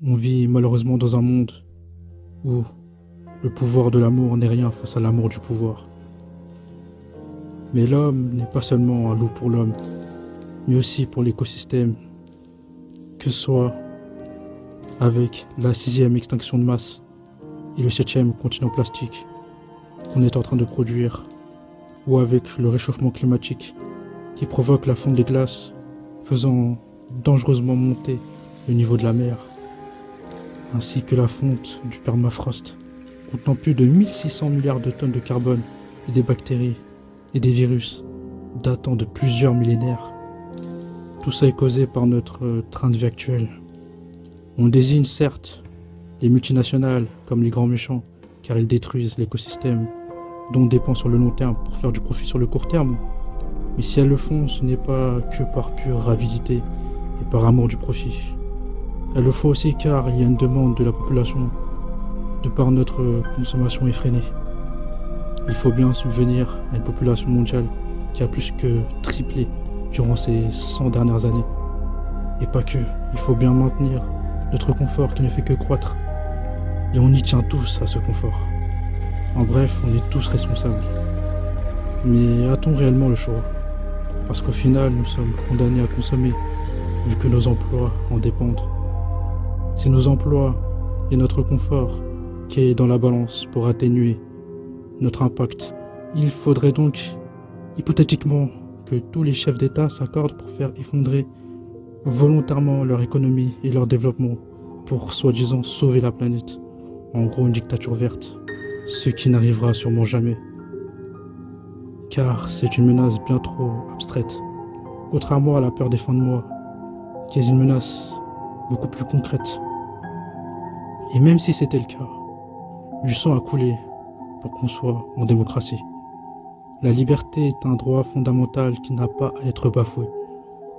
On vit malheureusement dans un monde où le pouvoir de l'amour n'est rien face à l'amour du pouvoir. Mais l'homme n'est pas seulement un loup pour l'homme, mais aussi pour l'écosystème, que ce soit avec la 6e extinction de masse et le 7e continent plastique qu'on est en train de produire, ou avec le réchauffement climatique qui provoque la fonte des glaces, faisant dangereusement monter le niveau de la mer, ainsi que la fonte du permafrost, contenant plus de 1600 milliards de tonnes de carbone et des bactéries et des virus datant de plusieurs millénaires. Tout ça est causé par notre train de vie actuel. On désigne certes les multinationales comme les grands méchants, car ils détruisent l'écosystème dont on dépend sur le long terme pour faire du profit sur le court terme. Mais si elles le font, ce n'est pas que par pure avidité et par amour du profit. Elles le font aussi car il y a une demande de la population de par notre consommation effrénée. Il faut bien subvenir à une population mondiale qui a plus que triplé durant ces 100 dernières années. Et pas que, il faut bien maintenir notre confort qui ne fait que croître. Et on y tient tous à ce confort. En bref, on est tous responsables. Mais a-t-on réellement le choix? Parce qu'au final, nous sommes condamnés à consommer, vu que nos emplois en dépendent. C'est nos emplois et notre confort qui est dans la balance pour atténuer notre impact. Il faudrait donc, hypothétiquement, que tous les chefs d'État s'accordent pour faire effondrer volontairement leur économie et leur développement pour soi-disant sauver la planète. En gros, une dictature verte. Ce qui n'arrivera sûrement jamais. Car c'est une menace bien trop abstraite. Contrairement à la peur des fins de mois, qui est une menace beaucoup plus concrète. Et même si c'était le cas, du sang a coulé pour qu'on soit en démocratie. La liberté est un droit fondamental qui n'a pas à être bafoué.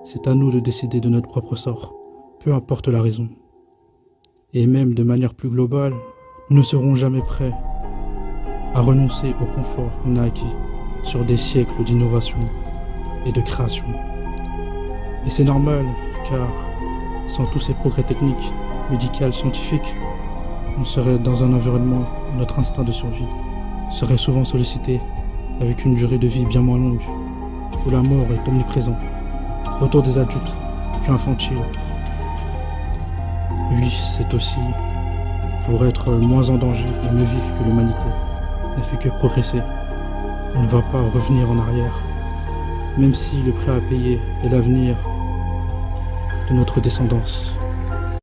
C'est à nous de décider de notre propre sort, peu importe la raison. Et même de manière plus globale, nous ne serons jamais prêts à renoncer au confort qu'on a acquis sur des siècles d'innovation et de création. Et c'est normal, car sans tous ces progrès techniques, médicaux, scientifiques, on serait dans un environnement où notre instinct de survie serait souvent sollicité avec une durée de vie bien moins longue, où la mort est omniprésente, autour des adultes, plus infantiles. Oui, c'est aussi pour être moins en danger et mieux vivre que l'humanité n'a fait que progresser. On ne va pas revenir en arrière, même si le prix à payer est l'avenir de notre descendance.